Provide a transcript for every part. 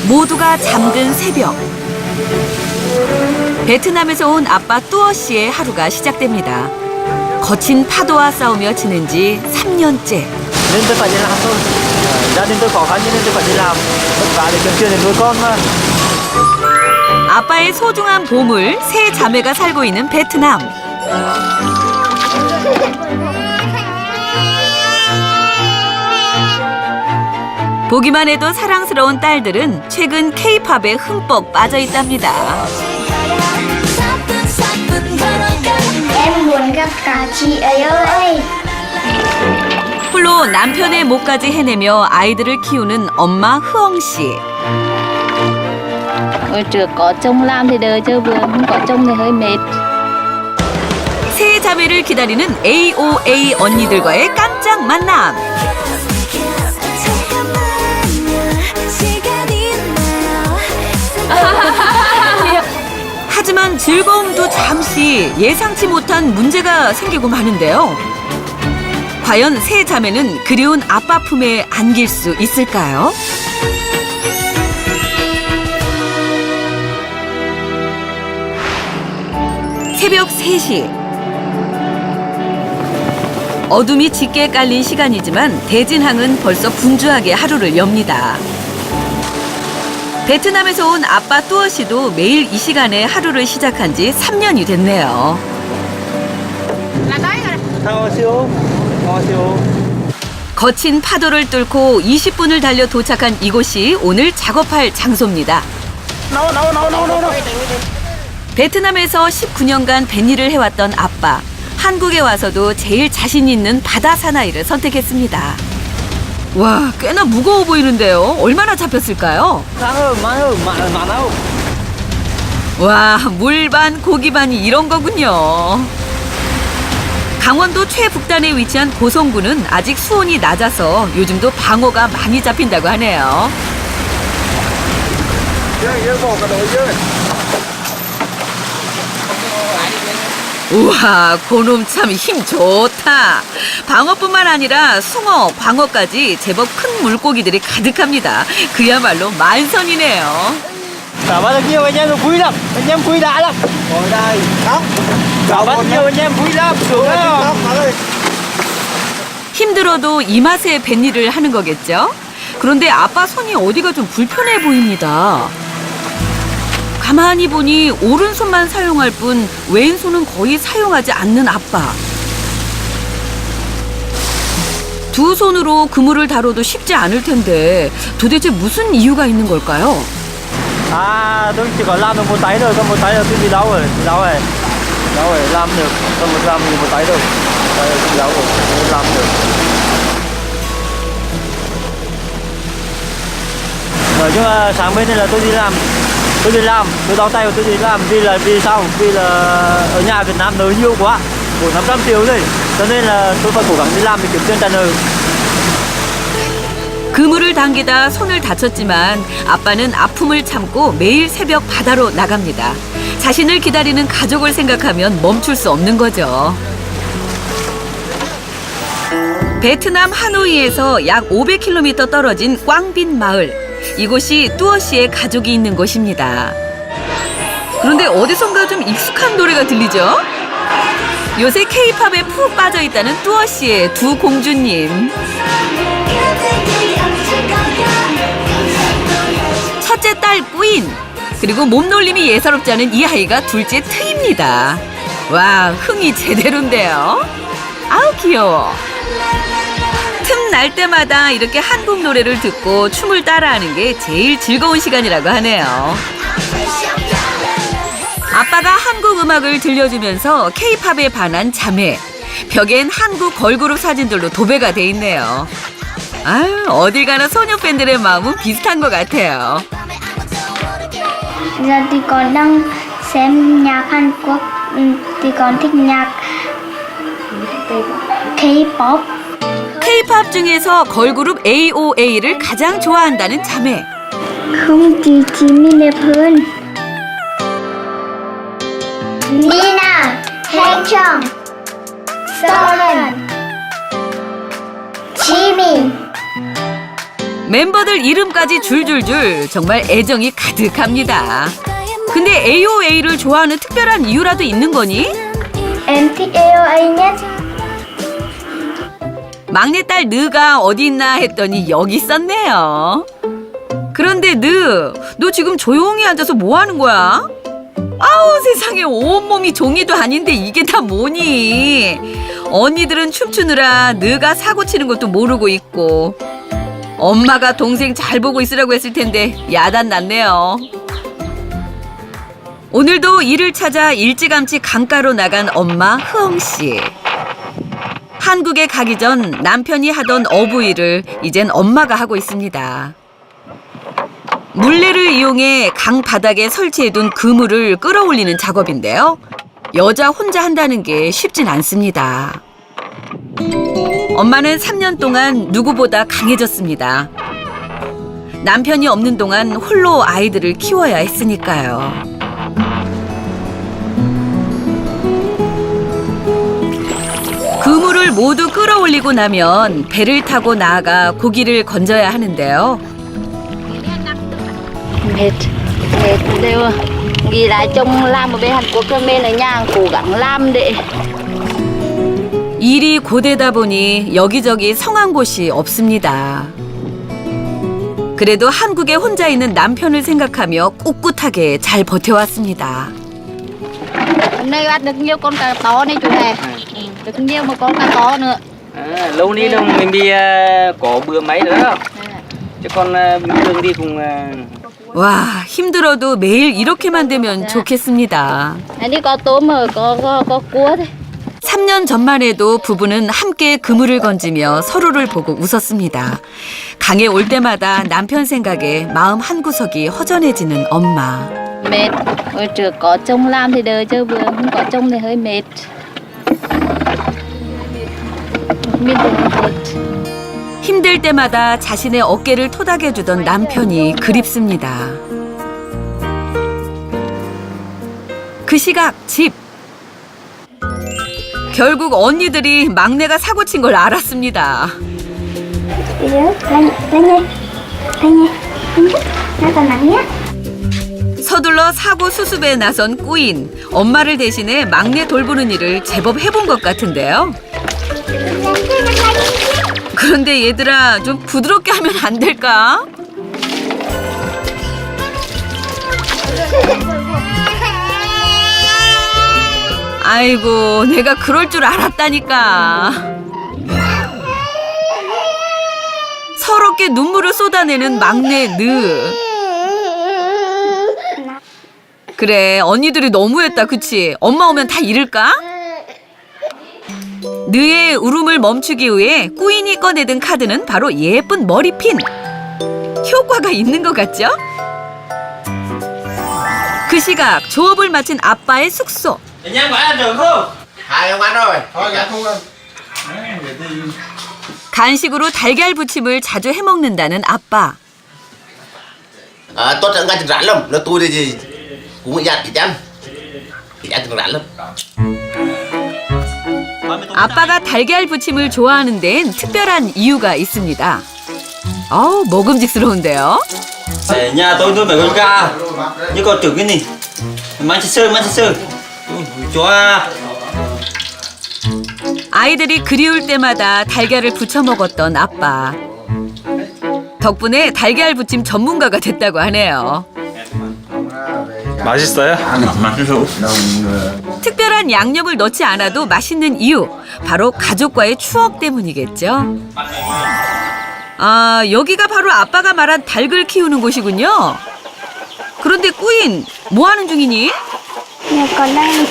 모두가 잠든 새벽. 베트남에서 온 아빠 뚜어 씨의 하루가 시작됩니다. 거친 파도와 싸우며 지낸 지 3년째. Nên tôi phải đi làm thôi. Gia đình tôi khó khăn cho nên tôi phải đi làm. Vất vả để kiếm tiền để nuôi con mà. 아빠의 소중한 보물 세 자매가 살고 있는 베트남. 보기만 해도 사랑스러운 딸들은 최근 K-팝에 흠뻑 빠져 있답니다. Em muốn gặp cả chị ấy ơi. 홀로 남편의 몫까지 해내며 아이들을 키우는 엄마 흐엉 씨. Hồi trước có chồng làm thì đỡ chứ vừa không có chồng thì hơi mệt. 세 자매를 기다리는 AOA 언니들과의 깜짝 만남. 하지만 즐거움도 잠시 예상치 못한 문제가 생기고 마는데요. 과연 세 자매는 그리운 아빠 품에 안길 수 있을까요? 새벽 3시. 어둠이 짙게 깔린 시간이지만 대진항은 벌써 분주하게 하루를 엽니다. 베트남에서 온 아빠 뚜어 씨도 매일 이 시간에 하루를 시작한 지 3년이 됐네요. 안녕하세요. 안녕하세요. 거친 파도를 뚫고 20분을 달려 도착한 이곳이 오늘 작업할 장소입니다. 나와. 베트남에서 19년간 뱃일을 해왔던 아빠. 한국에 와서도 제일 자신 있는 바다 사나이를 선택했습니다. 와, 꽤나 무거워 보이는데요. 얼마나 잡혔을까요? 많아요. 와, 물반 고기반이 이런 거군요. 강원도 최북단에 위치한 고성군은 아직 수온이 낮아서 요즘도 방어가 많이 잡힌다고 하네요. 우와, 고놈 참 힘 좋다. 방어뿐만 아니라 숭어, 광어까지 제법 큰 물고기들이 가득합니다. 그야말로 만선이네요. Cả bắt được nhiều anh em vui lắm. Anh em vui đã lắm. Ngồi đây. Cả bắt nhiều anh em vui lắm. 힘들어도 이 맛에 뱃일을 하는 거겠죠? 그런데 아빠 손이 어디가 좀 불편해 보입니다. 가만히 보니 오른손만 사용할 뿐 왼손은 거의 사용하지 않는 아빠. 두 손으로 그물을 다뤄도 쉽지 않을 텐데 도대체 무슨 이유가 있는 걸까요? À, tôi chỉ có làm được một tay thôi, còn một tay là tôi bị đau rồi, làm được, còn làm được một tay thôi, bị đau rồi, không làm được. Nói chung là sáng bên này là tôi đi làm, tôi đau tay và tôi đi làm vì sao? Vì là ở nhà Việt Nam nợ nhiều quá, 400-500 triệu rồi, cho nên là tôi phải cố gắng đi làm để kiếm tiền trả nợ. 그물을 당기다 손을 다쳤지만 아빠는 아픔을 참고 매일 새벽 바다로 나갑니다. 자신을 기다리는 가족을 생각하면 멈출 수 없는 거죠. 베트남 하노이에서 약 500km 떨어진 꽝빈 마을. 이곳이 뚜어 씨의 가족이 있는 곳입니다. 그런데 어디선가 좀 익숙한 노래가 들리죠? 요새 K-팝에 푹 빠져 있다는 뚜어 씨의 두 공주님. 첫째 딸 꾸인, 그리고 몸놀림이 예사롭지 않은 이 아이가 둘째 트입니다. 와, 흥이 제대로인데요. 아우 귀여워. 틈날 때마다 이렇게 한국 노래를 듣고 춤을 따라하는 게 제일 즐거운 시간이라고 하네요. 아빠가 한국 음악을 들려주면서 K-팝에 반한 자매. 벽엔 한국 걸그룹 사진들로 도배가 돼 있네요. 아유, 어딜 가나 소녀 팬들의 마음은 비슷한 것 같아요. Giờ thì con đang xem nhạc Hàn Quốc, thì con thích nhạc K-pop. K-팝 중에서 걸그룹 AOA를 가장 좋아한다는 자매. Không chỉ mình đẹp hơn. Nina, Haechong, Soren, Jimin. 멤버들 이름까지 줄줄줄 정말 애정이 가득합니다. 근데 AOA를 좋아하는 특별한 이유라도 있는 거니? Em thích AOA nhất. 막내딸 느가 어디 있나 했더니 여기 있었네요. 그런데 너 지금 조용히 앉아서 뭐 하는 거야? 아우 세상에 온몸이 종이도 아닌데 이게 다 뭐니? 언니들은 춤추느라 느가 사고 치는 것도 모르고 있고 엄마가 동생 잘 보고 있으라고 했을 텐데 야단 났네요. 오늘도 일을 찾아 일찌감치 강가로 나간 엄마 흐엉씨. 한국에 가기 전 남편이 하던 어부 일을 이젠 엄마가 하고 있습니다. 물레를 이용해 강 바닥에 설치해둔 그물을 끌어올리는 작업인데요. 여자 혼자 한다는 게 쉽진 않습니다. 엄마는 3년 동안 누구보다 강해졌습니다. 남편이 없는 동안 홀로 아이들을 키워야 했으니까요. 그물을 모두 끌어올리고 나면 배를 타고 나아가 고기를 건져야 하는데요. Mệt, mệt đều ghi lại trông làm ở bên Hàn Quốc cho bên ở nhà cố gắng làm để 일이 고되다 보니 여기저기 성한 곳이 없습니다. 그래도 한국에 혼자 있는 남편을 생각하며 꿋꿋하게 잘 버텨왔습니다. hôm nay bắt được nhiều con cá to này chú này, được nhiều một con cá to nữa. Lâu nay là mình đi có bữa mấy nữa đó. Chứ con bình thường đi cùng 와, 힘들어도 매일 이렇게만 되면 좋겠습니다. Đi có tôm mà có cua thôi. 3년 전만 해도 부부는 함께 그물을 건지며 서로를 보고 웃었습니다. 강에 올 때마다 남편 생각에 마음 한구석이 허전해지는 엄마. Mệt, hồi trước có chồng làm thì đỡ chứ vừa không có chồng thì hơi mệt. Mình cũng mệt. 힘들 때마다 자신의 어깨를 토닥여주던 남편이 그립습니다. 그 시각 집. 결국 언니들이 막내가 사고 친 걸 알았습니다. Đây nhé. Nó còn nặng nhé. 서둘러 사고 수습에 나선 꾸인. 엄마를 대신해 막내 돌보는 일을 제법 해본 것 같은데요. 그런데 얘들아 좀 부드럽게 하면 안 될까? 아이고 내가 그럴 줄 알았다니까. 서럽게 눈물을 쏟아내는 막내 느. 그래 언니들이 너무했다 그치? 엄마 오면 다 잃을까? 느의 울음을 멈추기 위해 꾸인이 꺼내든 카드는 바로 예쁜 머리핀. 효과가 있는 것 같죠? 그 시각 조업을 마친 아빠의 숙소. Anh phải ăn được không? Hai ông ăn rồi. Thôi dạ không ăn. 간식으로 달걀 부침을 자주 해먹는다는 아빠. Tốt hơn ăn rắn lắm. Nó tôi đây gì cũng dặn chị ăn. Chị ăn rắn lắm. 아빠가 달걀 부침을 좋아하는 데엔 특별한 이유가 있습니다. 먹음직스러운데요. Nhà tôi nuôi 7 con ca như con trưởng cái này. Manchester. 좋아. 아이들이 그리울 때마다 달걀을 부쳐 먹었던 아빠. 덕분에 달걀 부침 전문가가 됐다고 하네요. 맛있어요? 특별한 양념을 넣지 않아도 맛있는 이유, 바로 가족과의 추억 때문이겠죠. 아, 여기가 바로 아빠가 말한 닭을 키우는 곳이군요. 그런데 꾸인, 뭐 하는 중이니? Nhà còn đang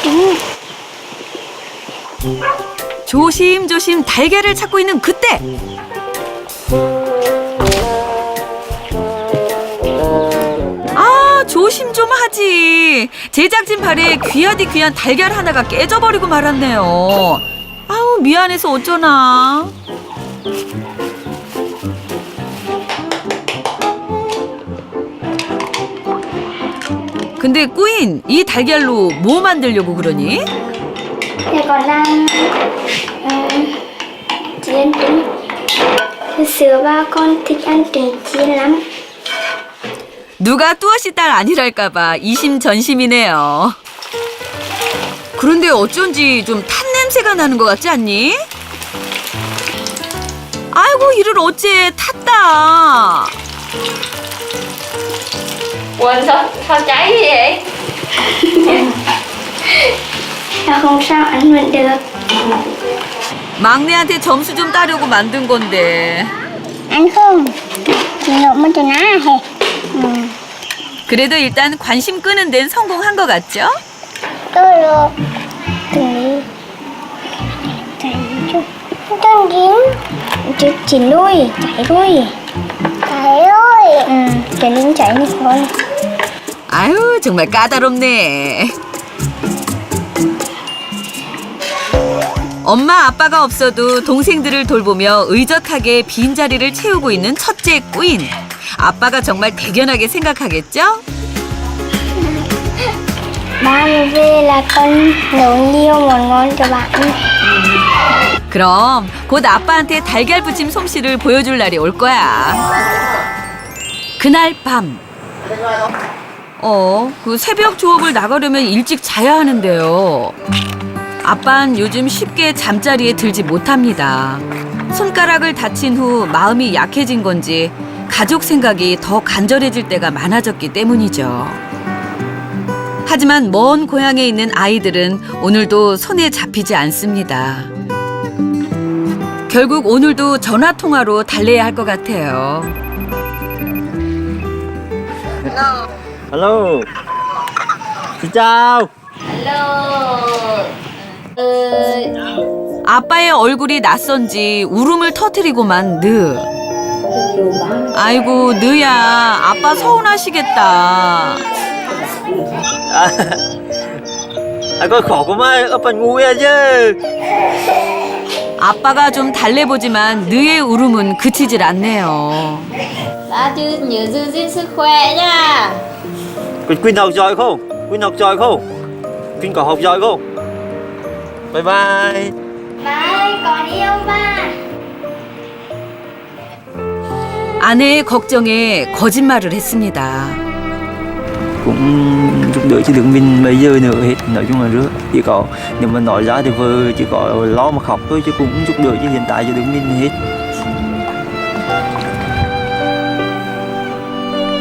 trứng. 조심조심 달걀을 찾고 있는 그때! 아, 조심 좀 하지. 제작진 발에 귀하디 귀한 달걀 하나가 깨져버리고 말았네요. 아우, 미안해서 어쩌나. 근데 꾸인, 이 달걀로 뭐 만들려고 그러니? Nhà còn đang chiên trứng. Hồi xưa ba con thích ăn trứng chiên lắm. 누가 뚜아씨 딸 아니랄까봐 이심전심이네요. 그런데 어쩐지 좀 탄 냄새가 나는 것 같지 않니? 아이고 이를 어째 탔다. Quên sao cháy vậy? Sao không sao ăn vẫn được. 막내한테 점수 좀 따려고 만든 건데. Ăn không? Chị nộp mất cho ná hề. 그래도 일단 관심 끄는 데는 성공한 것 같죠? Tôi được. Từng đi. Chạy chút. Chân dính. Chỉ nuôi. Chạy thôi. Chạy thôi. Chạy đi chạy đi thôi. 아유 정말 까다롭네. 엄마 아빠가 없어도 동생들을 돌보며 의젓하게 빈자리를 채우고 있는 첫째 꾸인. 아빠가 정말 대견하게 생각하겠죠? Ba về là con nấu nhiều món ngon cho bạn. 그럼 곧 아빠한테 달걀 부침 솜씨를 보여줄 날이 올 거야. 그날 밤. 그 새벽 조업을 나가려면 일찍 자야 하는데요. 아빠는 요즘 쉽게 잠자리에 들지 못합니다. 손가락을 다친 후 마음이 약해진 건지 가족 생각이 더 간절해질 때가 많아졌기 때문이죠. 하지만 먼 고향에 있는 아이들은 오늘도 손에 잡히지 않습니다. 결국 오늘도 전화통화로 달래야 할 것 같아요. Hello. Xin chào. 아빠의 얼굴이 낯선지 울음을 터뜨리고만 느. 아이고 느야 아빠 서운하시겠다. Con khổ của má, con phần ngu chứ. 아빠가 좀 달래보지만 느의 울음은 그치질 않네요. Đã chứ nhớ giữ gìn sức khỏe nha. Quyên học giỏi không? Quyên học giỏi không? Quyên có học giỏi không? Bye bye. Bye, con yêu ba. 아내의 걱정에 거짓말을 했습니다. Cũng giúp đỡ chứ đừng mình bây giờ nữa hết. Nói chung là rất chỉ có nếu mà nói ra thì vợ chỉ có lo mà khóc thôi chứ cũng giúp đỡ chứ hiện tại chứ đừng mình hết.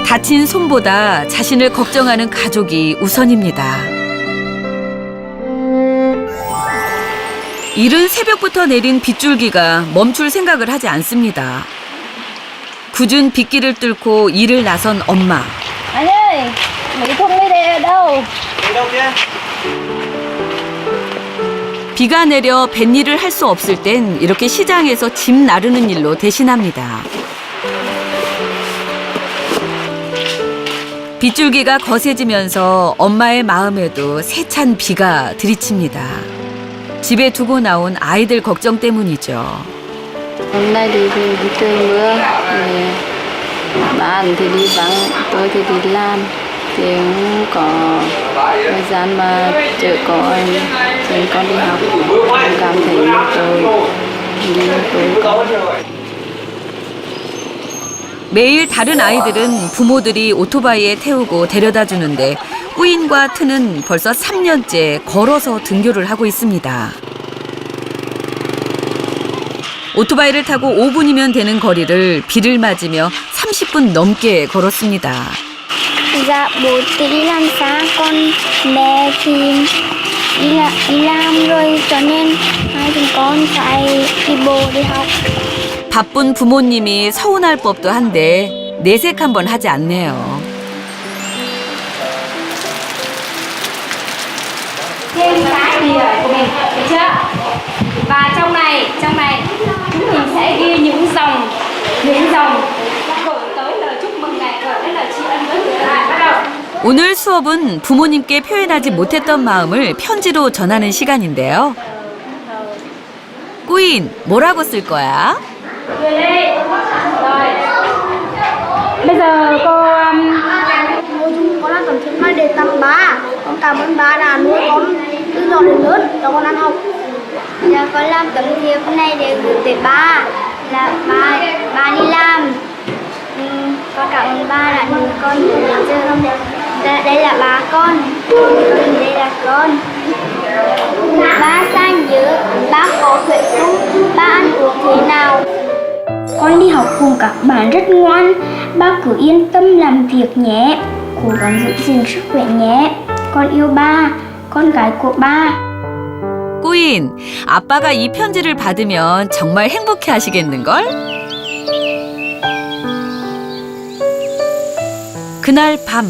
다친 손보다 자신을 걱정하는 가족이 우선입니다. 이른 새벽부터 내린 빗줄기가 멈출 생각을 하지 않습니다. 굳은 빗길을 뚫고 일을 나선 엄마. Anh ơi, Mỹ Thông mới đây ở đâu? 비가 내려 뱃일을 할 수 없을 땐 이렇게 시장에서 짐 나르는 일로 대신합니다. 빗줄기가 거세지면서 엄마의 마음에도 세찬 비가 들이칩니다. 집에 두고 나온 아이들 걱정 때문이죠. Hôm nay thì trời mưa, bạn thì đi vắng, tôi thì đi làm, thì không có thời gian mà chở con, dẫn con đi học. Em cảm thấy tôi có. 매일 다른 아이들은 부모들이 오토바이에 태우고 데려다 주는데 꾸인과 트는 벌써 3년째 걸어서 등교를 하고 있습니다. 오토바이를 타고 5분이면 되는 거리를 비를 맞으며 30분 넘게 걸었습니다. Dạ bố thì đi làm xa, con mẹ thì đi làm rồi cho nên hai chúng con phải đi bộ đi học. 바쁜 부모님이 서운할 법도 한데 내색 한번 하지 않네요. Thêm cái bìa của mình, được chưa? Và trong này chúng mình sẽ ghi những dòng gửi tới lời chúc mừng này, gửi tới lời tri ân với người thân. Bắt đầu. 오늘 수업은 부모님께 표현하지 못했던 마음을 편지로 전하는 시간인데요. 꾸인, 뭐라고 쓸 거야? Rồi đây. Rồi. Bây giờ cô Nội dung con đang cần thiết mai để tặng ba. Con cảm ơn ba đã nuôi con từ nhỏ đến lớn cho con ăn học. Dạ con làm tấm thiệp này để gửi tới ba. là ba đi làm. Con cảm ơn ba đã nuôi con từ đến giờ. Đây là ba con, đây là con. Ba sang nhớ, ba có khỏe không? Ba ăn uống thế nào? Con đi học cùng các bạn rất ngoan. Ba cứ yên tâm làm việc nhé. Cố gắng giữ gìn sức khỏe nhé. Con yêu ba, con gái của ba. 꾸인, 아빠가 이 편지를 받으면 정말 행복해 하시겠는걸? 그날 밤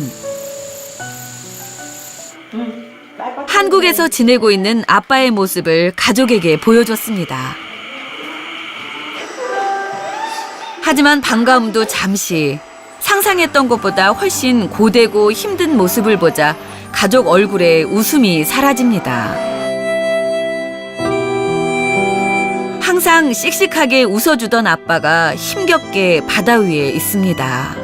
한국에서 지내고 있는 아빠의 모습을 가족에게 보여줬습니다. 하지만 반가움도 잠시, 상상했던 것보다 훨씬 고되고 힘든 모습을 보자 가족 얼굴에 웃음이 사라집니다. 항상 씩씩하게 웃어주던 아빠가 힘겹게 바다 위에 있습니다.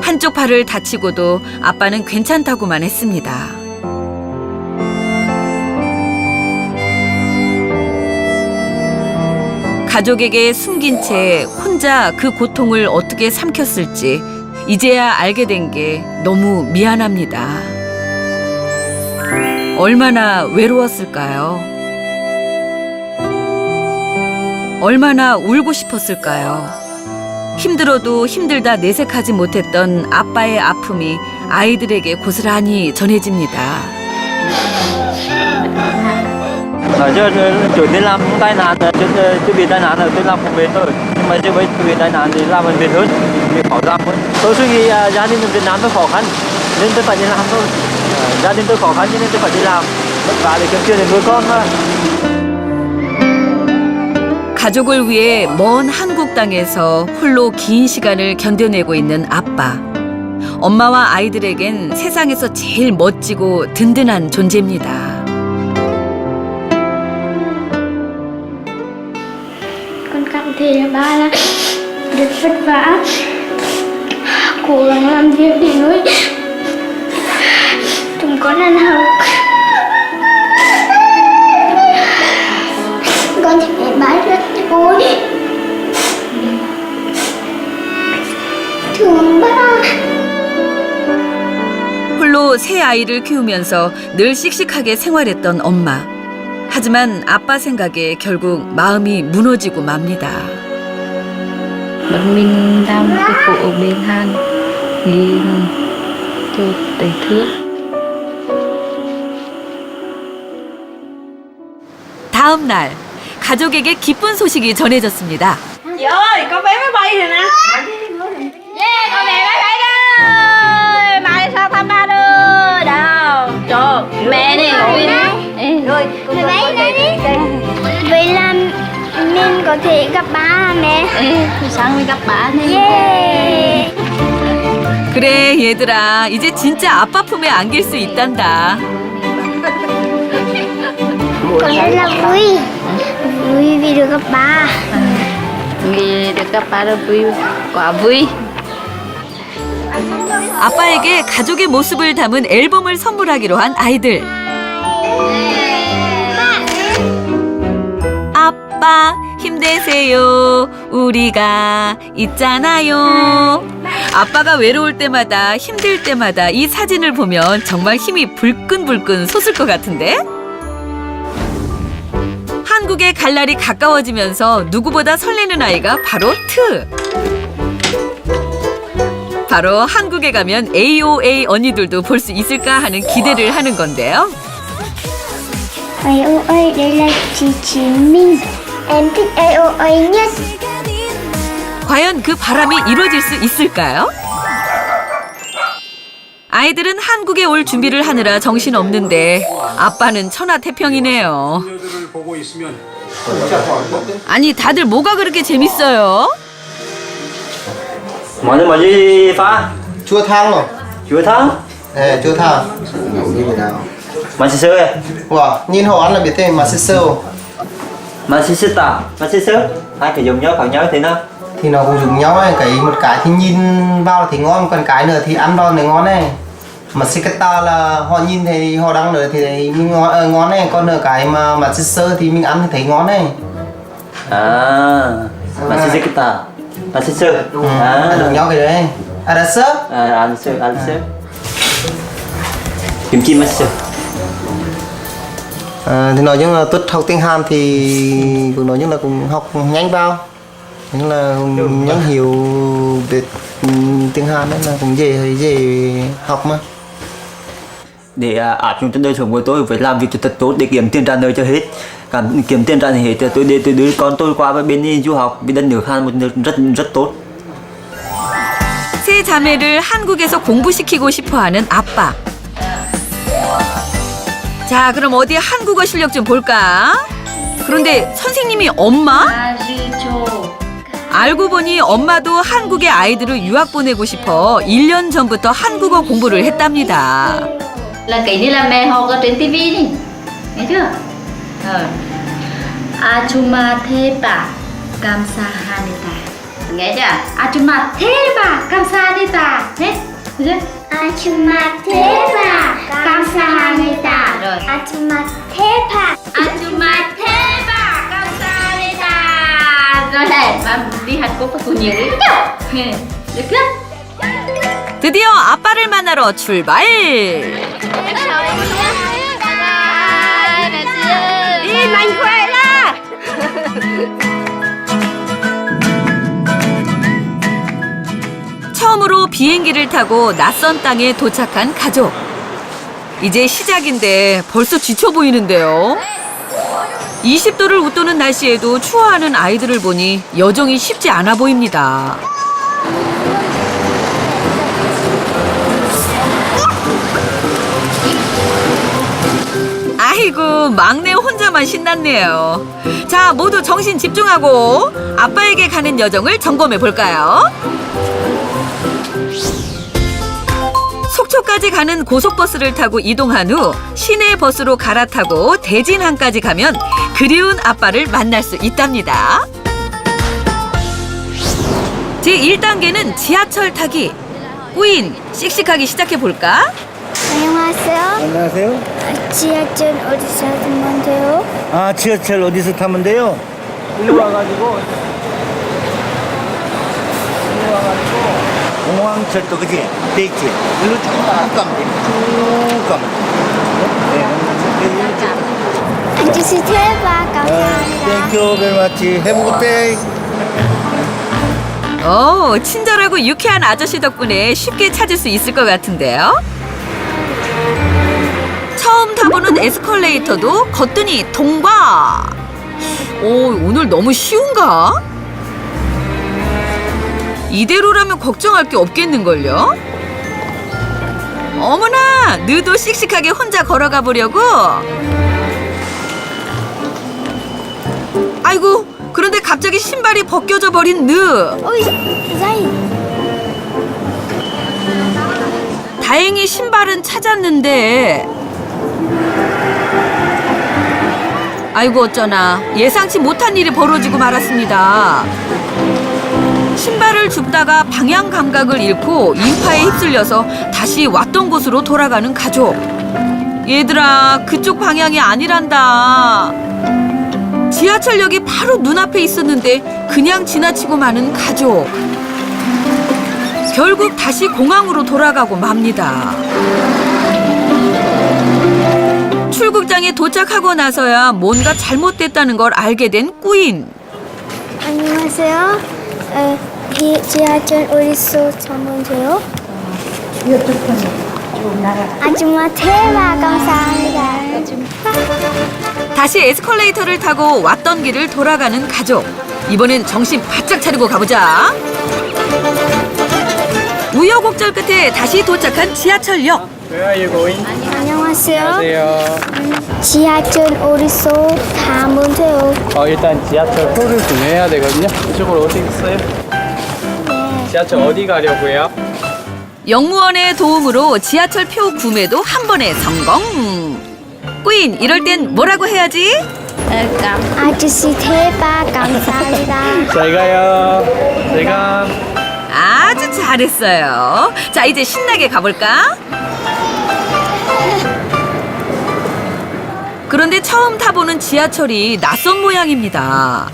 한쪽 팔을 다치고도 아빠는 괜찮다고만 했습니다. 가족에게 숨긴 채 혼자 그 고통을 어떻게 삼켰을지 이제야 알게 된 게 너무 미안합니다. 얼마나 외로웠을까요? 얼마나 울고 싶었을까요? 힘들어도 힘들다 내색하지 못했던 아빠의 아픔이 아이들에게 고스란히 전해집니다. Chủ đi làm tai nạn chứ bị tai nạn là tôi làm không mệt thôi, nhưng mà chứ với bị tai nạn thì làm mình mệt hơn, mình khó làm hơn. Tôi suy nghĩ gia đình Việt Nam tôi khó khăn nên tôi phải đi làm thôi. Gia đình tôi khó khăn cho nên tôi phải đi làm vất vả để kiếm tiền để nuôi con thôi. 가족을 위해 먼 한국 땅에서 홀로 긴 시간을 견뎌내고 있는 아빠. 엄마와 아이들에겐 세상에서 제일 멋지고 든든한 존재입니다. Con cảm thấy ba là rất vất vả, cố gắng làm việc để nuôi chúng con ăn học. Con thấy ba rất vui, thương ba. 홀로 세 아이를 키우면서 늘 씩씩하게 생활했던 엄마. 하지만 아빠 생각에 결국 마음이 무너지고 맙니다. Bọn mình làm cái khổ ở bên Hàn thì tôi đầy thương. 다음 날 가족에게 기쁜 소식이 전해졌습니다. Chị ơi, con bé máy bay rồi nè. Yeah, con bé máy bay rồi. Mai sao thăm ba đưa đâu? Trời, mẹ này ngồi rồi. Mẹ bay đây đi. Vậy là mình có thể gặp ba mẹ. Thì sáng mới gặp bà nên. Yeah. 그래 얘들아 이제 진짜 아빠 품에 안길 수 있단다. Con rất là vui, vui vì được gặp ba. Vì được gặp bà rất vui, quá vui. 아빠에게 가족의 모습을 담은 앨범을 선물하기로 한 아이들. 아빠 힘내세요. 우리가 있잖아요. 아빠가 외로울 때마다 힘들 때마다 이 사진을 보면 정말 힘이 불끈불끈 솟을 것 같은데? 한국에 갈 날이 가까워지면서 누구보다 설레는 아이가 바로 트. 바로 한국에 가면 AOA 언니들도 볼 수 있을까 하는 기대를 하는 건데요. AOA đây là chị Chiến Minh. Em thích AOA nhất. 과연 그 바람이 이루어질 수 있을까요? 아이들은 한국에 올 준비를 하느라 정신없는데 아빠는 천하태평이네요. 아니 다들 뭐가 그렇게 재밌어요? Món này món gì pha? Chua thang rồi. Chuối thang. Chua thang. Món xì xơ ấy. Wow, nhìn họ ăn là biết thế mà sơ sơ. Món xì xơ tả. Món xì xơ. Hai cái giống nhau khác nhau thế nào? Thì nó cũng giống nhau ấy, một cái thì nhìn vào thì ngon, còn cái nữa thì ăn vào thì ngon này. Mà Sikata là họ nhìn thì họ đăng nữa thì mình ngon, ngon này, còn nửa cái mà sơ sơ thì mình ăn thì thấy ngon này. À, Bạn sẽ kita. Bạn sẽ sơ. Ăn được nhau cái đấy. À đã sớm. Ăn sơ. Kim chim ăn sơ. Thì nói chung là tốt học tiếng Hàn thì cũng nói chung là cũng học nhanh vào, nhưng là nhanh hiểu về tiếng Hàn đấy là cũng dễ học mà. Để áp dụng trong đời sống của tôi phải làm việc cho thật tốt để kiếm tiền ra nơi cho hết. Còn kiếm tiền ra thì hết tôi đưa con tôi qua bên đi du học bên đất nước Hàn, một nước rất tốt. 세 자매를 한국에서 공부시키고 싶어하는 아빠. 자, 그럼 어디 한국어 실력 좀 볼까? 그런데 선생님이 엄마? 알고 보니 엄마도 한국에 아이들을 유학 보내고 싶어 1년 전부터 한국어 공부를 했답니다. Là kiểu như là mẹ học ở trên tivi đi, nghe chưa? Achuma theba kamsahamnida, nghe chưa? Achuma theba kamsahamnida, hết chưa? Achuma theba Kamsahamnida rồi. Achuma theba. Achuma theba kamsahamnida rồi này, và đi Hàn Quốc phải cùng nhiều đấy, được chưa? 드디어 아빠를 만나러 출발! Đi mạnh khỏe ra. 처음으로 비행기를 타고 낯선 땅에 도착한 가족. 이제 시작인데 벌써 지쳐 보이는데요. 20도를 웃도는 날씨에도 추워하는 아이들을 보니 여정이 쉽지 않아 보입니다. 아이고, 막내 혼자만 신났네요. 자, 모두 정신 집중하고 아빠에게 가는 여정을 점검해 볼까요? 속초까지 가는 고속버스를 타고 이동한 후 시내 버스로 갈아타고 대진항까지 가면 그리운 아빠를 만날 수 있답니다. 제1단계는 지하철 타기. 꾸인, 씩씩하게 시작해 볼까? 안녕하세요. 안녕하세요. 지하철 어디서 타면 돼요? 아, 지하철 어디서 타면 돼요? 일로 와가지고 공항철도 그지? 돼 있지? 일로 쭉 가면 돼. 쭉 가면 돼. 아저씨 대박 감사합니다. 땡큐 베리마치. Have a good day. 친절하고 유쾌한 아저씨 덕분에 쉽게 찾을 수 있을 것 같은데요. 처음 타보는 에스컬레이터도 거뜬히 통과. 오늘 너무 쉬운가? 이대로라면 걱정할 게 없겠는걸요? 어머나, 느도 씩씩하게 혼자 걸어가 보려고. 아이고, 그런데 갑자기 신발이 벗겨져 버린 느. Ôi, dây. 다행히 신발은 찾았는데, 아이고 어쩌나 예상치 못한 일이 벌어지고 말았습니다. 신발을 줍다가 방향 감각을 잃고 인파에 휩쓸려서 다시 왔던 곳으로 돌아가는 가족. 얘들아, 그쪽 방향이 아니란다. 지하철역이 바로 눈앞에 있었는데 그냥 지나치고 마는 가족. 결국 다시 공항으로 돌아가고 맙니다. 출국장에 도착하고 나서야 뭔가 잘못됐다는 걸 알게 된 꾸인. 안녕하세요. 지하철 어디서 타면 돼요? 아줌마 대박 감사합니다. 다시 에스컬레이터를 타고 왔던 길을 돌아가는 가족. 이번엔 정신 바짝 차리고 가보자. 우여곡절 끝에 다시 도착한 지하철역. 안녕하세요. 지하철 어디서 타면 돼요? 일단 지하철 표를 구매해야 되거든요. 이쪽으로 오시겠어요? 지하철 어디 가려고 해요? 영무원의 도움으로 지하철 표 구매도 한 번에 성공. 꾸인, 이럴 땐 뭐라고 해야지? 아저씨 대박 감사합니다. 잘 가요. 제가 아주 잘했어요. 자, 이제 신나게 가볼까? 그런데 처음 타보는 지하철이 낯선 모양입니다.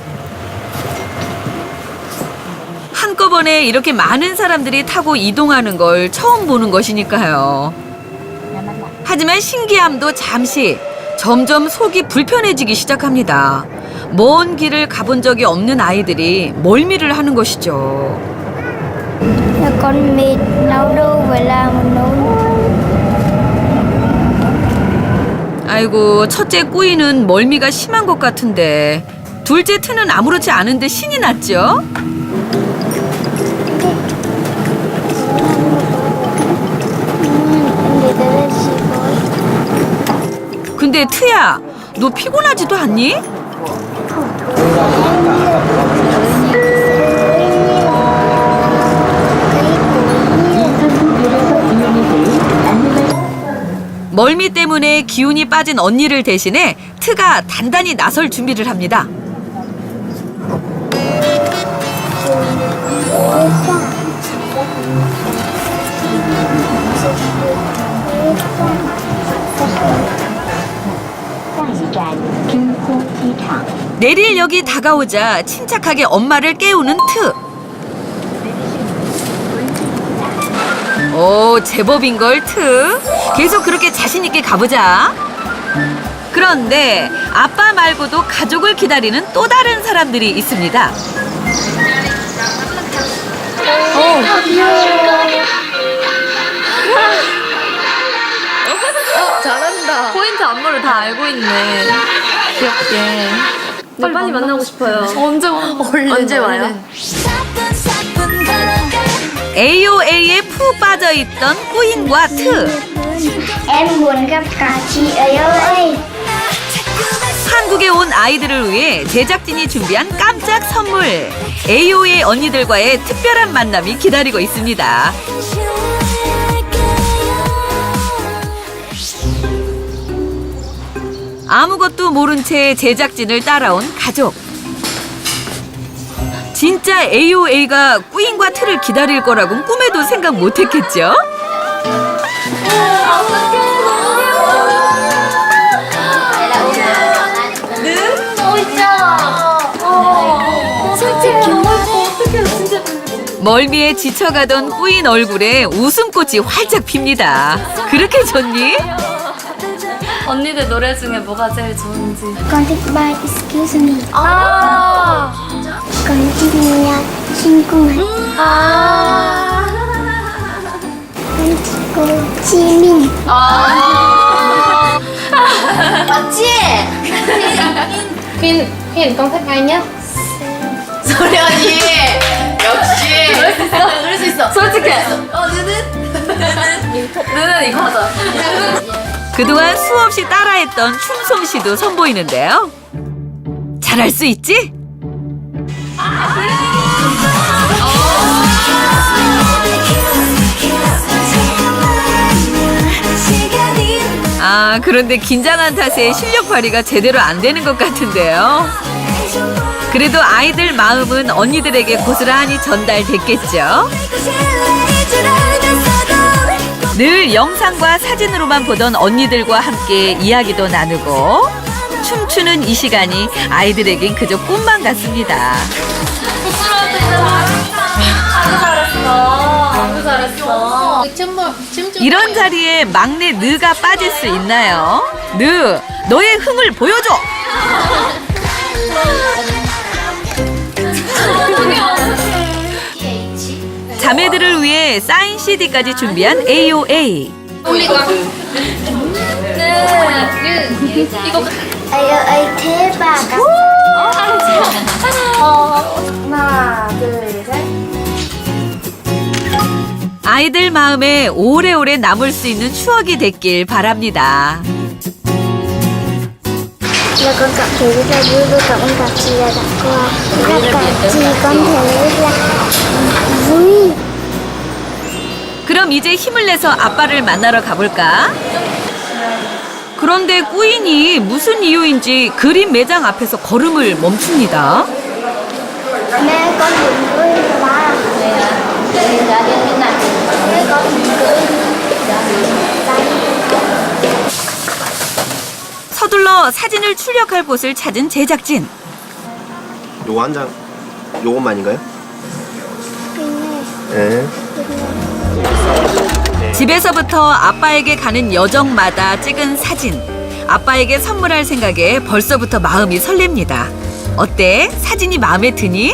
한꺼번에 이렇게 많은 사람들이 타고 이동하는 걸 처음 보는 것이니까요. 하지만 신기함도 잠시, 점점 속이 불편해지기 시작합니다. 먼 길을 가본 적이 없는 아이들이 멀미를 하는 것이죠. Con mệt đau đâu phải là một nỗi. 아이고, 첫째 꾸이는 멀미가 심한 것 같은데 둘째 트는 아무렇지 않은데 신이 났죠? 근데 트야, 너 피곤하지도 않니? 멀미 때문에 기운이 빠진 언니를 대신해 트가 단단히 나설 준비를 합니다. 내릴역이 다가오자 침착하게 엄마를 깨우는 트. 오, 제법인걸 트. 계속 그렇게 자신 있게 가보자. 그런데 아빠 말고도 가족을 기다리는 또 다른 사람들이 있습니다. 잘한다. 포인트 안무를 다 알고 있네. 귀엽게. 빨리 만나고 싶어요. 언제 와요? AOA에 푹 빠져있던 꾸인과 트. Em muốn gặp cả chị ấy ơi. 한국에 온 아이들을 위해 제작진이 준비한 깜짝 선물. AOA 언니들과의 특별한 만남이 기다리고 있습니다. 아무것도 모른 채 제작진을 따라온 가족. 진짜 AOA가 꾸인과 트를 기다릴 거라고는 꿈에도 생각 못했겠죠? 멀미에 지쳐가던 꾸인 얼굴에 웃음꽃이 활짝 핍니다. 그렇게 좋니? 언니들 노래 중에 뭐가 제일 좋은지. Con thích bài Excuse Me. Con thích nhạc 친구 말. Con thích cô 지민. 맞지? 빈 con thích ai nhất? 소리 언니 역시 그럴 수 있어. 솔직해. 누는 이거 하자. 그동안 수없이 따라했던 춤솜씨도 선보이는데요. 잘할 수 있지? 아, 그런데 긴장한 탓에 실력 발휘가 제대로 안 되는 것 같은데요. 그래도 아이들 마음은 언니들에게 고스란히 전달됐겠죠. 늘 영상과 사진으로만 보던 언니들과 함께 이야기도 나누고 춤추는 이 시간이 아이들에겐 그저 꿈만 같습니다. 너무 잘했어. 이런 자리에 막내 느가 빠질 수 있나요? 느, 너의 흥을 보여줘! 자매들을 위해 사인 CD까지 준비한 AOA. AOA thế bà cả. 하나, 둘, 셋. 아이들 마음에 오래오래 남을 수 있는 추억이 됐길 바랍니다. Và con cảm thấy rất là vui và cảm ơn cả chị đã tặng quà. Gặp cả chị con thấy rất là vui. 그럼 이제 힘을 내서 아빠를 만나러 가볼까? 그런데 꾸인이 무슨 이유인지 그림 매장 앞에서 걸음을 멈춥니다. Mẹ con muốn vui với ba. Mẹ con muốn cười. 서둘러 사진을 출력할 곳을 찾은 제작진. 요거 한 장, 요것만인가요? 예. 집에서부터 아빠에게 가는 여정마다 찍은 사진. 아빠에게 선물할 생각에 벌써부터 마음이 설렙니다. 어때? 사진이 마음에 드니?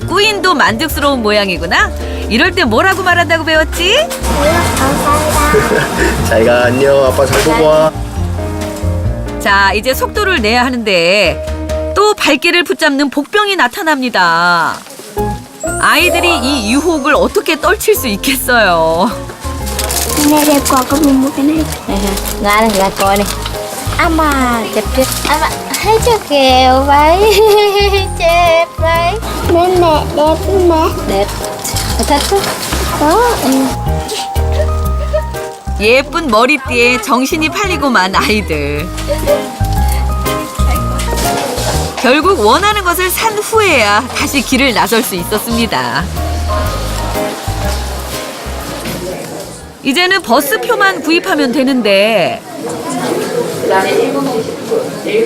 꾸인도 만족스러운 모양이구나. 이럴 때 뭐라고 말한다고 배웠지? 자기가 안녕. 아빠 잘 보고 와. 자, 이제 속도를 내야 하는데 또 발길을 붙잡는 복병이 나타납니다. 아이들이 이 유혹을 어떻게 떨칠 수 있겠어요. Này đẹp quá, có một cái này. Đây ha, ra đây, ra coi đi. Ama, Chụp chưa? ama, hay cho kẹo vậy. Chẹp vậy. Mẹ mẹ đẹp mẹ. Đẹp. Thích không? Có. 예쁜 머리띠에 정신이 팔리고만 아이들. 결국 원하는 것을 산 후에야 다시 길을 나설 수 있었습니다. 이제는 버스표만 구입하면 되는데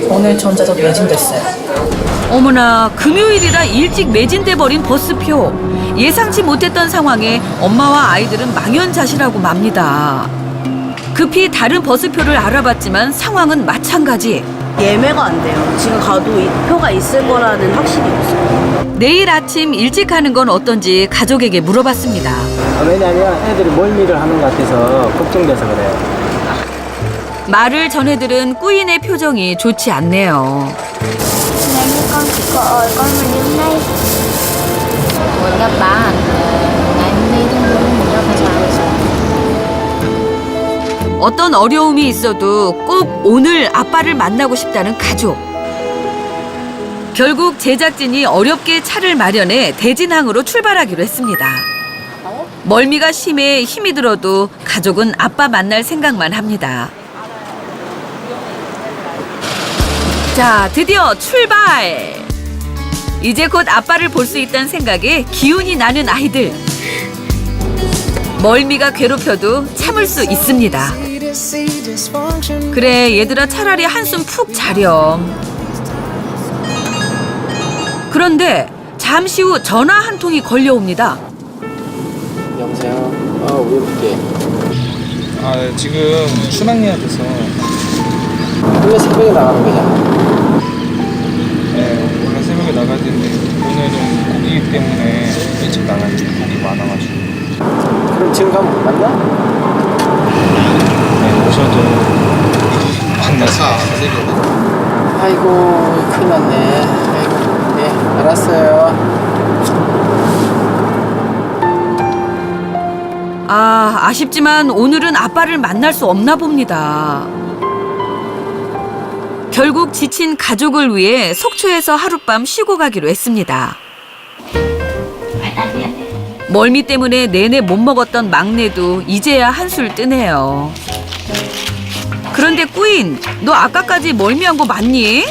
오늘 전자석 매진됐어요. 어머나, 금요일이라 일찍 매진돼 버린 버스표. 예상치 못했던 상황에 엄마와 아이들은 망연자실하고 맙니다. 급히 다른 버스표를 알아봤지만 상황은 마찬가지. 예매가 안 돼요. 지금 가도 이 표가 있을 거라는 확신이 없어요. 내일 아침 일찍 가는 건 어떤지 가족에게 물어봤습니다. 왜냐면 애들이 멀미를 하는 것 같아서 걱정돼서 그래요. 말을 전해들은 꾸인의 표정이 좋지 않네요. Mẹ như con chỉ có ở con mà như này. Muốn gặp ba ngày hôm nay thì muốn gặp ba. 어떤 어려움이 있어도 꼭 오늘 아빠를 만나고 싶다는 가족. 결국 제작진이 어렵게 차를 마련해 대진항으로 출발하기로 했습니다. 멀미가 심해 힘이 들어도 가족은 아빠 만날 생각만 합니다. 자, 드디어 출발! 이제 곧 아빠를 볼 수 있다는 생각에 기운이 나는 아이들. 멀미가 괴롭혀도 참을 수 있습니다. 그래, 얘들아, 차라리 한숨 푹 자렴. 그런데 잠시 후 전화 한 통이 걸려옵니다. 여보세요? 왜 이렇게? 아 지금 수능 예약해서 원래 새벽에 나가는 거잖아. 네, 원래 새벽에 나가야 되는데 오늘은 고기이기 때문에 일찍 나가야 돼. 고기 많아가지고. 그럼 지금 가면 못 만나? 네, 오셔도 만나서. 아이고 큰일 났네. 아이고, 네 알았어요. 아쉽지만 오늘은 아빠를 만날 수 없나 봅니다. 결국 지친 가족을 위해 속초에서 하룻밤 쉬고 가기로 했습니다. 멀미 때문에 내내 못 먹었던 막내도 이제야 한술 뜨네요. 그런데 꾸인, 너 아까까지 멀미한 거 맞니?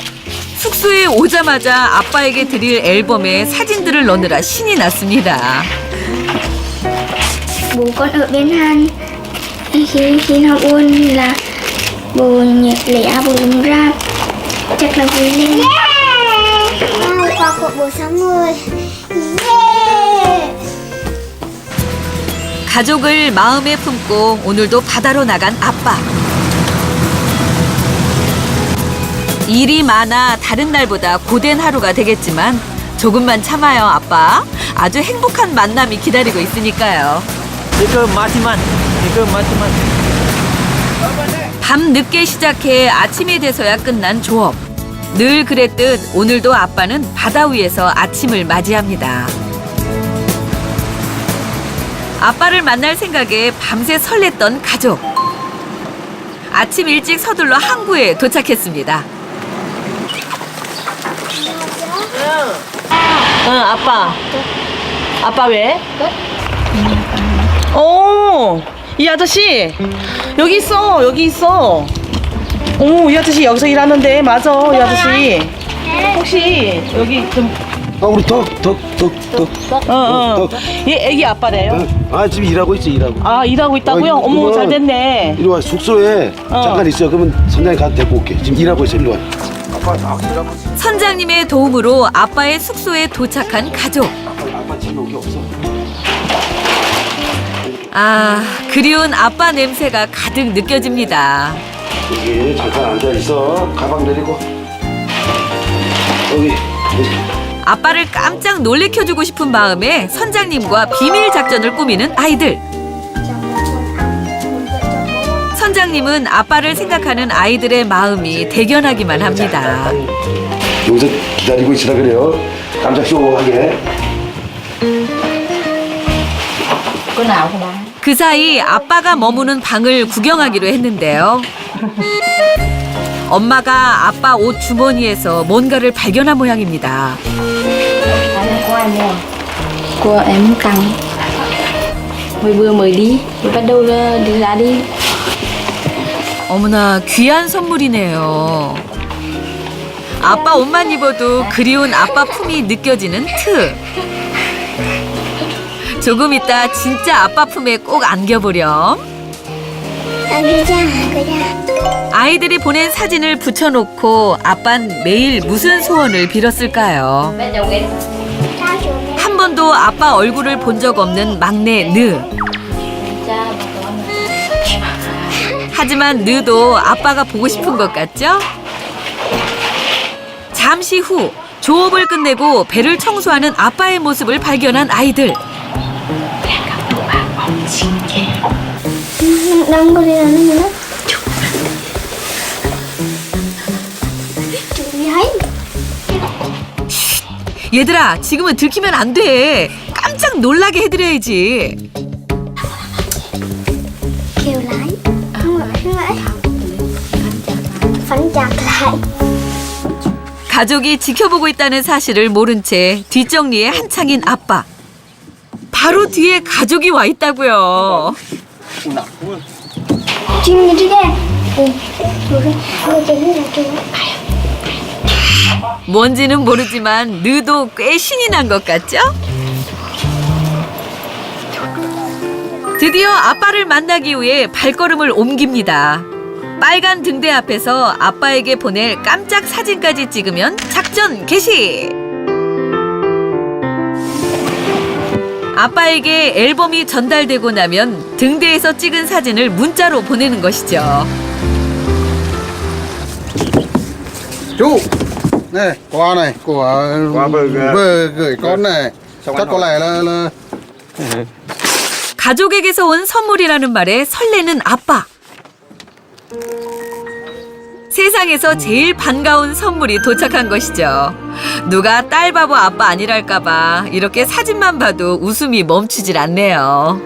숙소에 오자마자 아빠에게 드릴 앨범에 사진들을 넣느라 신이 났습니다. Bố con ở bên Han. Khi học ôn là bố nhiệt lẻ bố đúng ra. Chắc là vui lên. Qua cuộc bố xong rồi. 가족을 마음에 품고 오늘도 바다로 나간 아빠. 일이 많아 다른 날보다 고된 하루가 되겠지만 조금만 참아요, 아빠. 아주 행복한 만남이 기다리고 있으니까요. 밤 늦게 시작해 아침이 돼서야 끝난 조업. 늘 그랬듯 오늘도 아빠는 바다 위에서 아침을 맞이합니다. 아빠를 만날 생각에 밤새 설렜던 가족. 아침 일찍 서둘러 항구에 도착했습니다. 응, 아빠. 아빠 왜? 이 아저씨 여기 있어, 여기 있어. 이 아저씨 여기서 일하는데. 맞아, 이 아저씨. 혹시 여기 좀 우리 덕. 얘 애기 아빠래요. 지금 일하고 있지, 일하고. 일하고 있다고요? 어머, 잘 됐네. 이리 와, 숙소에 잠깐 있어. 그러면 선장님 가서 데리고 올게. 지금 일하고 있어, 이리 와. 아빠 딱 일하고 있어. 선장님의 도움으로 아빠의 숙소에 도착한 가족. 아빠 집에 여기 없어. 아, 그리운 아빠 냄새가 가득 느껴집니다. 여기 잠깐 앉아 있어. 가방 내리고. 여기. 아빠를 깜짝 놀래켜주고 싶은 마음에 선장님과 비밀 작전을 꾸미는 아이들. 선장님은 아빠를 생각하는 아이들의 마음이 대견하기만 합니다. 여기서 기다리고 있으라 그래요. 깜짝 쇼하게. 그 사이 아빠가 머무는 방을 구경하기로 했는데요. 엄마가 아빠 옷 주머니에서 뭔가를 발견한 모양입니다. Của em căng. Mới đi, bắt đầu đi ra đi. 어머나, 귀한 선물이네요. 아빠 옷만 입어도 그리운 아빠 품이 느껴지는 트. 조금 있다 진짜 아빠 품에 꼭 안겨보렴. 아이들이 보낸 사진을 붙여놓고 아빤 매일 무슨 소원을 빌었을까요? 한 번도 아빠 얼굴을 본 적 없는 막내 느. 하지만 느도 아빠가 보고 싶은 것 같죠? 잠시 후 조업을 끝내고 배를 청소하는 아빠의 모습을 발견한 아이들. 얘들아, 지금은 들키면 안 돼. 깜짝 놀라게 해드려야지. Kêu lại. Phấn chặt lại. 가족이 지켜보고 있다는 사실을 모른 채 뒷정리에 한창인 아빠. 바로 뒤에 가족이 와 있다고요. Chim đi đây. Người chính là chú. 뭔지는 모르지만 느도 꽤 신이 난 것 같죠? 드디어 아빠를 만나기 위해 발걸음을 옮깁니다. 빨간 등대 앞에서 아빠에게 보낼 깜짝 사진까지 찍으면 작전 개시! 아빠에게 앨범이 전달되고 나면 등대에서 찍은 사진을 문자로 보내는 것이죠. Chú, này, quà này của vừa gửi con này. Chắc có lẽ là 가족에게서 온 선물이라는 말에 설레는 아빠. 세상에서 제일 반가운 선물이 도착한 것이죠. 누가 딸 바보 아빠 아니랄까봐 이렇게 사진만 봐도 웃음이 멈추질 않네요.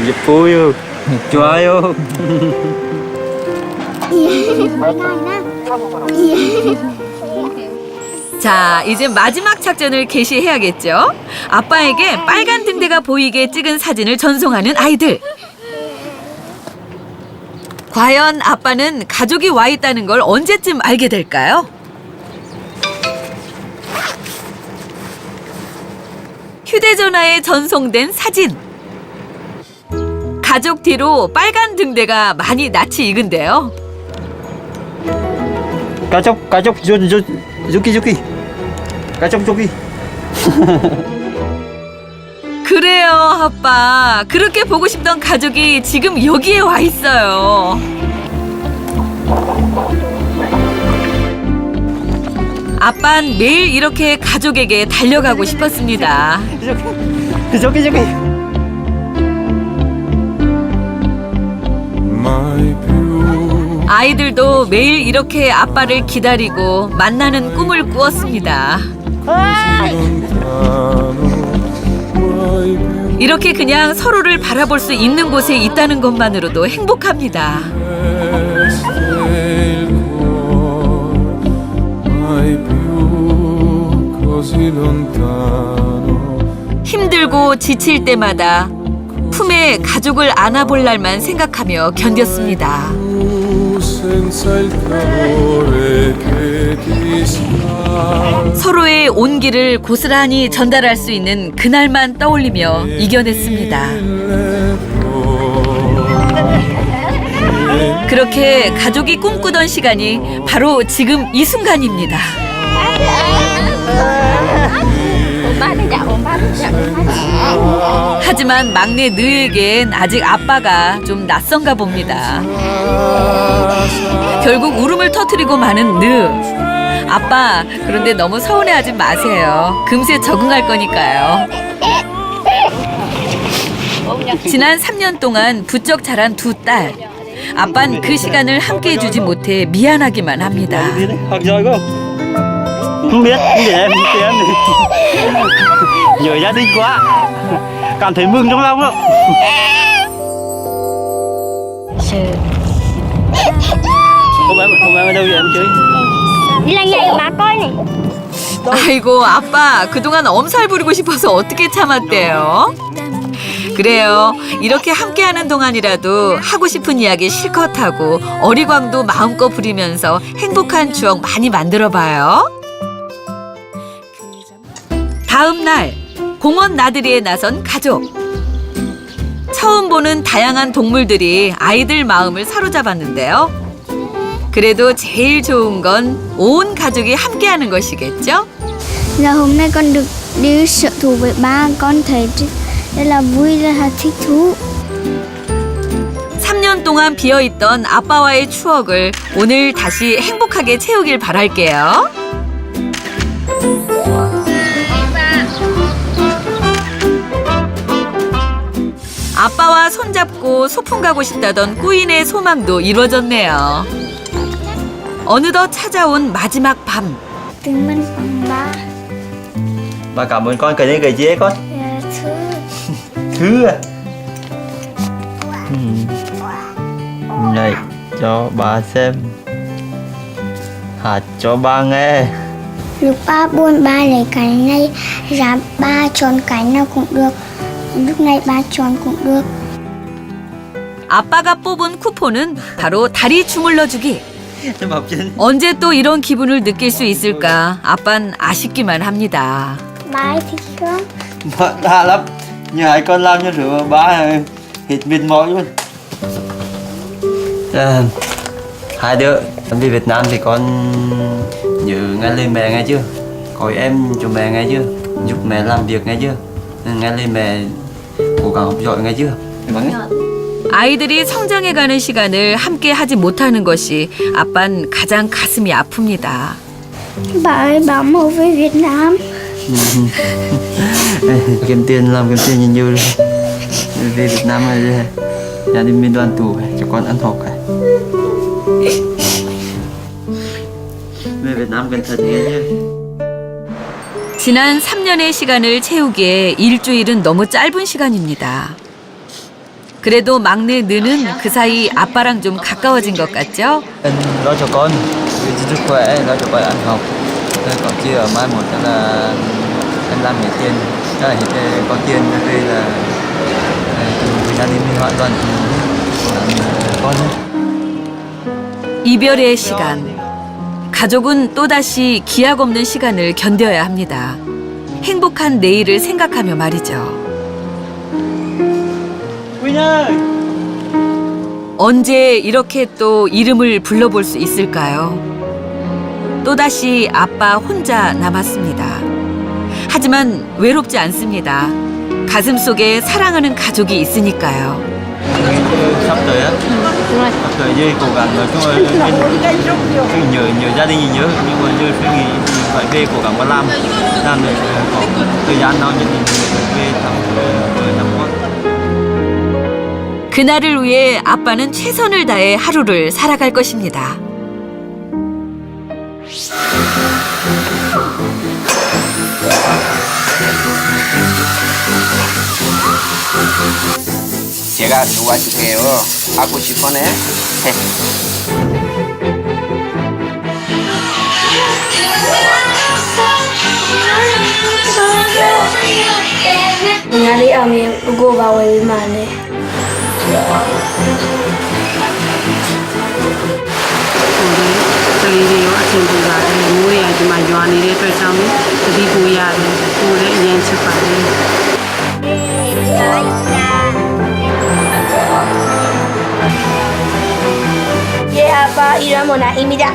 예뻐요. 좋아요. 자, 이제 마지막 작전을 개시해야겠죠? 아빠에게 빨간 등대가 보이게 찍은 사진을 전송하는 아이들. 과연 아빠는 가족이 와 있다는 걸 언제쯤 알게 될까요? 휴대전화에 전송된 사진. 가족 뒤로 빨간 등대가 많이 낯이 익은데요. 가족 저기. 가족 저기. 그래요, 아빠. 그렇게 보고 싶던 가족이 지금 여기에 와 있어요. 아빤 매일 이렇게 가족에게 달려가고 싶었습니다. 저기. 아이들도 매일 이렇게 아빠를 기다리고 만나는 꿈을 꾸었습니다. 이렇게 그냥 서로를 바라볼 수 있는 곳에 있다는 것만으로도 행복합니다. 힘들고 지칠 때마다 품에 가족을 안아볼 날만 생각하며 견뎠습니다. 서로의 온기를 고스란히 전달할 수 있는 그날만 떠올리며 이겨냈습니다. 그렇게 가족이 꿈꾸던 시간이 바로 지금 이 순간입니다. 하지만 막내 느에겐 아직 아빠가 좀 낯선가 봅니다. 결국 울음을 터뜨리고 마는 느. 아빠, 그런데 너무 서운해하지 마세요. 금세 적응할 거니까요. 지난 3년 동안 부쩍 자란 두 딸. 아빤 그 시간을 함께 해주지 못해 미안하기만 합니다. Học giỏi không? Không biết, để em đi tìm nhớ gia đình quá, cảm thấy mừng trong lòng lắm. Hôm em ở đâu vậy em chơi? Đi làm vậy bà coi này. 아이고, 아빠 그동안 엄살 부리고 싶어서 어떻게 참았대요? 그래요. 이렇게 함께하는 동안이라도 하고 싶은 이야기 실컷 하고 어리광도 마음껏 부리면서 행복한 추억 많이 만들어봐요. 다음 날 공원 나들이에 나선 가족. 처음 보는 다양한 동물들이 아이들 마음을 saro잡았는데요. 그래도 제일 좋은 건 온 가족이 함께하는 것이겠죠? Là hôm nay con được đi sở thú với ba, con thấy rất là vui, rất là thích thú. 3년 동안 비어있던 아빠와의 추억을 오늘 다시 행복하게 채우길 바랄게요. 아빠와 손잡고 소풍 가고 싶다던 꾸인의 소망도 이루어졌네요. 어느덧 찾아온 마지막 밤. Tình mình ba Bà cảm ơn con, cái này cái gì ấy con? thứ Thứ à? Này, cho bà xem. Hát cho bà nghe. lúc ba buồn ba lấy cái này ra, ba chọn cái nào cũng được. Lúc này ba chọn cũng được. 아빠가 뽑은 쿠폰은 바로 다리 주물러주기. Cho bà trên. 언제 또 이런 기분을 느낄 수 있을까? 아빤 아쉽기만 합니다. Ba ấy thích không? Bà đã lắm. Nhờ hai con làm cho rửa bà hết mệt mỏi luôn. Hai đứa đi Việt Nam thì con nhớ nghe lời mẹ nghe chưa? Coi em cho mẹ nghe chưa? Giúp mẹ làm việc nghe chưa? Nghe lời mẹ cố gắng học giỏi nghe chưa? 아이들이 성장해가는 시간을 함께 하지 못하는 것이 아빤 가장 가슴이 아픕니다. Bà ơi, bảo mẫu về Việt Nam. Kiếm tiền làm kiếm tiền nhiều rồi. Về Việt Nam này gia đình mình đoàn tụ cho con ăn học. Về Việt Nam cẩn thận nghe. 지난 3년의 시간을 채우기에 일주일은 너무 짧은 시간입니다. 그래도 막내 느는 그 사이 아빠랑 좀 가까워진 것 같죠? Lo cho con sức khỏe, lo cho con ăn học. Còn chưa ở mai một là anh làm hết tiền, đó là hết có tiền đây là gia đình mình hoàn toàn con. 이별의 시간. 가족은 또다시 기약 없는 시간을 견뎌야 합니다. 행복한 내일을 생각하며 말이죠. 언제 이렇게 또 이름을 불러볼 수 있을까요? 또다시 아빠 혼자 남았습니다. 하지만 외롭지 않습니다. 가슴속에 사랑하는 가족이 있으니까요. Sắp tới á, sắp tới Duy cố gắng nói chung là nhớ gia đình nhớ, nhưng mà Duy suy nghĩ phải về cố gắng mà làm được có thời gian nào nhất định về thăm năm qua. 그날을 위해 아빠는 최선을 다해 하루를 살아갈 것입니다. 제가 도와줄게요. 하고 싶어네. Nanti ambil gue bawa mana? Tôi đi ở trên vùng ra đây mua nhà thì mà dọn đi đây trong đi mua nhà thì mua đấy nhanh chụp ảnh. 아빠 이름 뭐나입니다.